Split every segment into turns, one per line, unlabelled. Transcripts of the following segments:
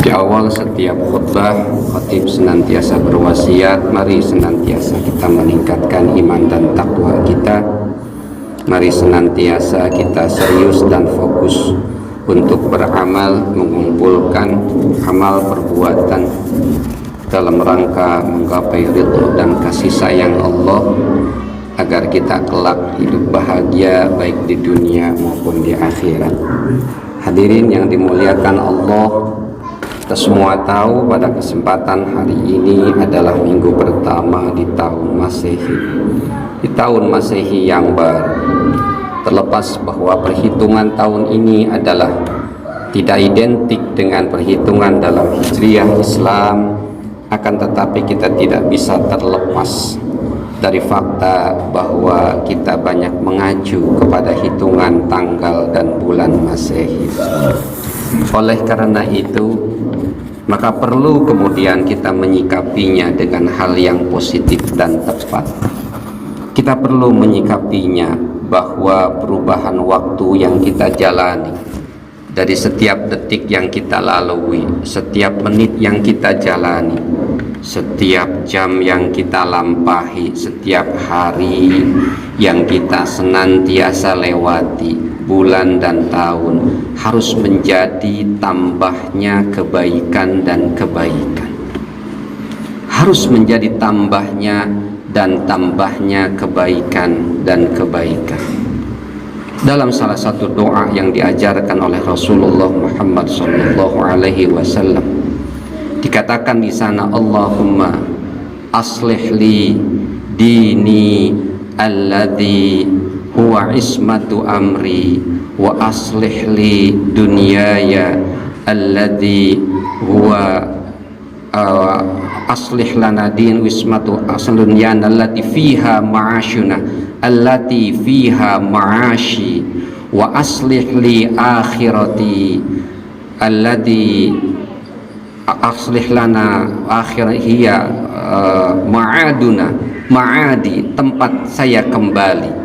Di awal setiap khutbah, khatib senantiasa berwasiat, mari senantiasa kita meningkatkan iman dan takwa kita. Mari senantiasa kita serius dan fokus untuk beramal, mengumpulkan amal perbuatan dalam rangka menggapai ridho dan kasih sayang Allah, agar kita kelak hidup bahagia baik di dunia maupun di akhirat. Hadirin yang dimuliakan Allah, kita semua tahu pada kesempatan hari ini adalah minggu pertama di tahun Masehi, di tahun Masehi yang baru. Terlepas bahwa perhitungan tahun ini adalah tidak identik dengan perhitungan dalam Hijriah Islam, akan tetapi kita tidak bisa terlepas dari fakta bahwa kita banyak mengacu kepada hitungan tanggal dan bulan Masehi. Oleh karena itu, maka perlu kemudian kita menyikapinya dengan hal yang positif dan tepat. Kita perlu menyikapinya bahwa perubahan waktu yang kita jalani, dari setiap detik yang kita lalui, setiap menit yang kita jalani, setiap jam yang kita lampahi, setiap hari yang kita senantiasa lewati, bulan dan tahun, harus menjadi tambahnya kebaikan dan kebaikan. Harus menjadi tambahnya dan tambahnya kebaikan dan kebaikan. Dalam salah satu doa yang diajarkan oleh Rasulullah Muhammad SAW, dikatakan di sana, Allahumma aslih li dini alladhi huwa ismatu amri wa aslih li dunyaya alladhi huwa aslih lana din wismatu aslunyana allati fiha ma'ashuna allati fiha ma'ashi wa aslih li akhirati allati aslih lana akhirahiyya ma'aduna ma'adi, tempat saya kembali.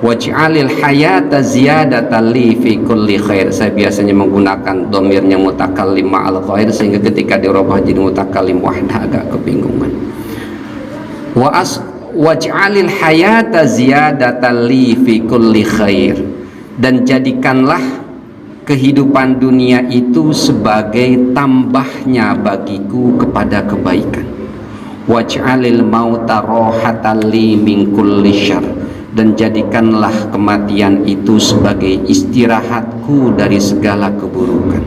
Waj'alil hayata ziyadatan li fi kulli khair. Saya biasanya menggunakan domirnya mutakallim ma'al khair, sehingga ketika dirubah jadi mutakallim wahdah agak kebingungan. Waj'alil hayata ziyadatan li fi kulli khair, dan jadikanlah kehidupan dunia itu sebagai tambahnya bagiku kepada kebaikan. Waj'alil mauta rohatan li min kulli syarr, dan jadikanlah kematian itu sebagai istirahatku dari segala keburukan.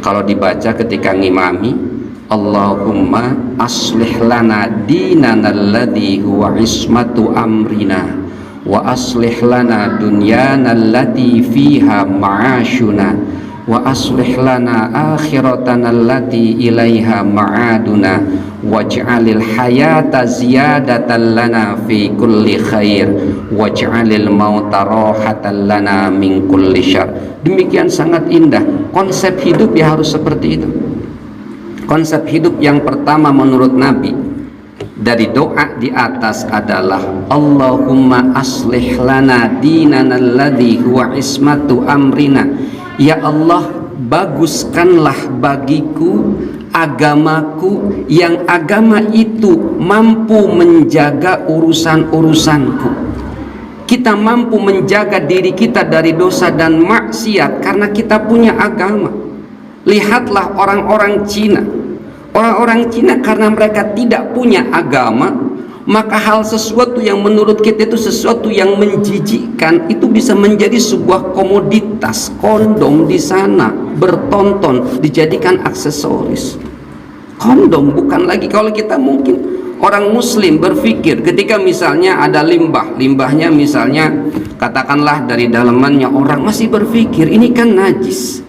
Kalau dibaca ketika ngimami, Allahumma aslih lana dinana alladhi huwa ismatu amrina wa aslih lana dunyana allati fiha ma'ashuna wa aslih lana akhiratana allati ilaiha ma'aduna waj'alil hayata ziyadatan lana fi kulli khair waj'alil mauta rohatan lana min kulli syarr. Demikian sangat indah konsep hidup ya, harus seperti itu. Konsep hidup yang pertama menurut Nabi dari doa di atas adalah Allahumma aslih lana dinana alladhi huwa ismatu amrina. Ya Allah, baguskanlah bagiku agamaku, yang agama itu mampu menjaga urusan-urusanku. Kita mampu menjaga diri kita dari dosa dan maksiat karena kita punya agama. Lihatlah orang-orang Cina. Orang-orang Cina karena mereka tidak punya agama, maka hal sesuatu yang menurut kita itu sesuatu yang menjijikkan itu bisa menjadi sebuah komoditas. Kondom di sana bertonton dijadikan aksesoris. Kondom bukan lagi, kalau kita mungkin orang muslim berpikir ketika misalnya ada limbahnya misalnya katakanlah dari dalamannya, orang masih berpikir ini kan najis.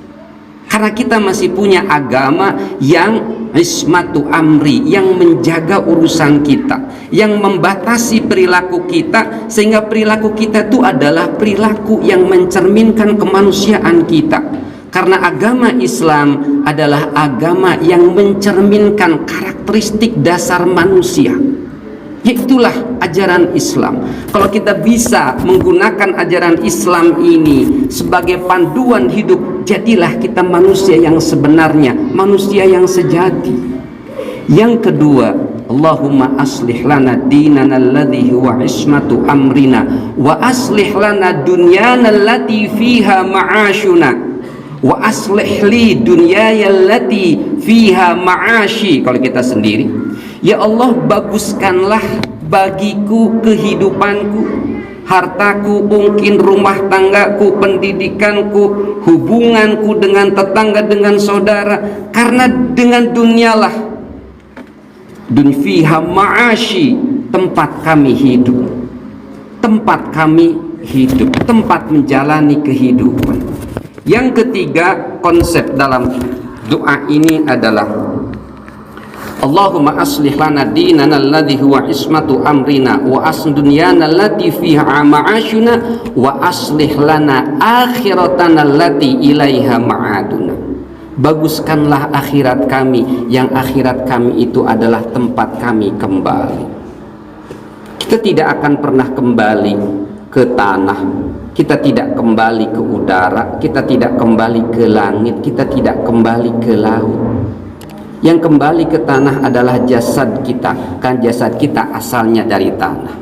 Karena kita masih punya agama yang ismatu amri, yang menjaga urusan kita, yang membatasi perilaku kita, sehingga perilaku kita itu adalah perilaku yang mencerminkan kemanusiaan kita. Karena agama Islam adalah agama yang mencerminkan karakteristik dasar manusia. Yaitulah ajaran Islam. Kalau kita bisa menggunakan ajaran Islam ini sebagai panduan hidup jadilah kita manusia yang sebenarnya, manusia yang sejati. Yang kedua, Allahumma aslih lana dinana alladhi huwa ismatu amrina wa aslih lana dunyana allati fiha ma'ashuna wa aslih li dunyaya allati fiha ma'ashi. Kalau kita sendiri, ya Allah, baguskanlah bagiku kehidupanku, hartaku, mungkin rumah tanggaku, pendidikanku, hubunganku dengan tetangga, dengan saudara, karena dengan dunialah fiha ma'ashi, tempat kami hidup, tempat kami hidup, tempat menjalani kehidupan. Yang ketiga, konsep dalam doa ini adalah Allahumma aslih lana dinana alladhi huwa ismatu amrina wa aslih dunyana allati fiha ma'ashuna wa aslih lana akhiratana allati ilaiha ma'aduna. Baguskanlah akhirat kami, yang akhirat kami itu adalah tempat kami kembali. Kita tidak akan pernah kembali ke tanah, kita tidak kembali ke udara, kita tidak kembali ke langit, kita tidak kembali ke laut. Yang kembali ke tanah adalah jasad kita, kan jasad kita asalnya dari tanah.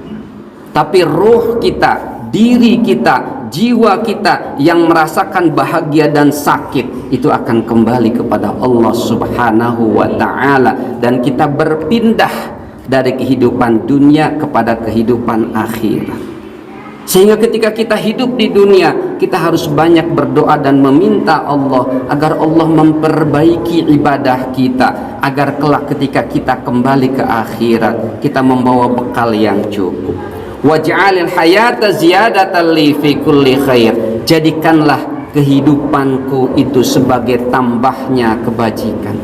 Tapi ruh kita, diri kita, jiwa kita yang merasakan bahagia dan sakit itu akan kembali kepada Allah Subhanahu wa ta'ala, dan kita berpindah dari kehidupan dunia kepada kehidupan akhirat. Sehingga ketika kita hidup di dunia, kita harus banyak berdoa dan meminta Allah agar Allah memperbaiki ibadah kita, agar kelak ketika kita kembali ke akhirat, kita membawa bekal yang cukup. Waj'alil hayata ziyadatan li fi kulli khair. Jadikanlah kehidupanku itu sebagai tambahnya kebajikan.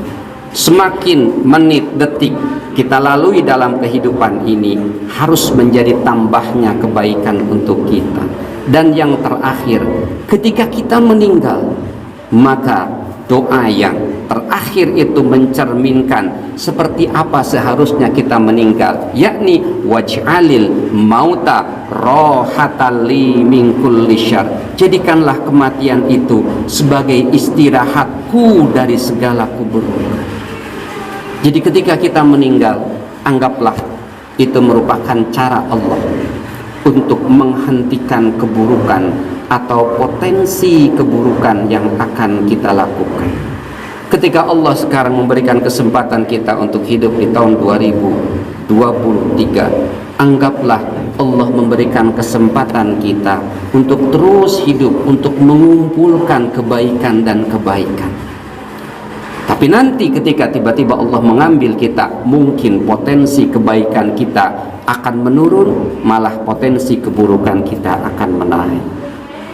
Semakin menit, detik kita lalui dalam kehidupan ini harus menjadi tambahnya kebaikan untuk kita. Dan yang terakhir, ketika kita meninggal, maka doa yang terakhir itu mencerminkan seperti apa seharusnya kita meninggal, yakni waj'alil mauta rohatan li min kulli syarr. Jadikanlah kematian itu sebagai istirahatku dari segala keburukan. Jadi ketika kita meninggal, anggaplah itu merupakan cara Allah untuk menghentikan keburukan atau potensi keburukan yang akan kita lakukan. Ketika Allah sekarang memberikan kesempatan kita untuk hidup di tahun 2023, anggaplah Allah memberikan kesempatan kita untuk terus hidup, untuk mengumpulkan kebaikan dan kebaikan. Tapi nanti ketika tiba-tiba Allah mengambil kita, mungkin potensi kebaikan kita akan menurun, malah potensi keburukan kita akan menaik.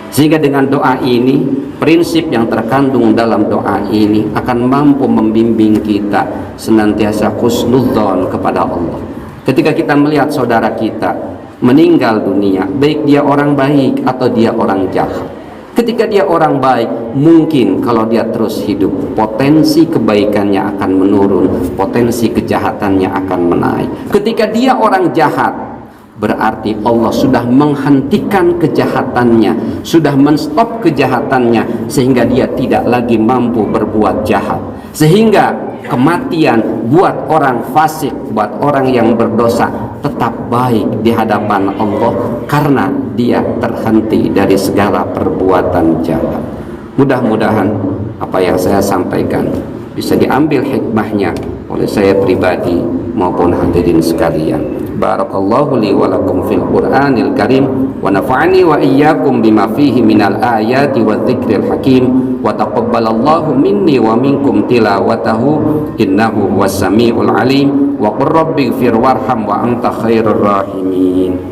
Sehingga dengan doa ini, prinsip yang terkandung dalam doa ini akan mampu membimbing kita senantiasa husnudzon kepada Allah. Ketika kita melihat saudara kita meninggal dunia, baik dia orang baik atau dia orang jahat, ketika dia orang baik, mungkin kalau dia terus hidup, potensi kebaikannya akan menurun, potensi kejahatannya akan menaik. Ketika dia orang jahat, berarti Allah sudah menghentikan kejahatannya, sudah menstop kejahatannya, sehingga dia tidak lagi mampu berbuat jahat. Sehingga kematian buat orang fasik, buat orang yang berdosa tetap baik di hadapan Allah, karena dia terhenti dari segala perbuatan jahat. Mudah-mudahan apa yang saya sampaikan bisa diambil hikmahnya oleh saya pribadi maupun hadirin sekalian. Barakallahu li wa lakum fil Qur'anil Karim wa nafa'ani wa iyyakum bima fihi minal ayati wa dzikril hakim wa taqabbalallahu minni wa minkum tilawatahu innahu huwas samiul alim wa qur rabbighfir warham wa anta khairur rahimin.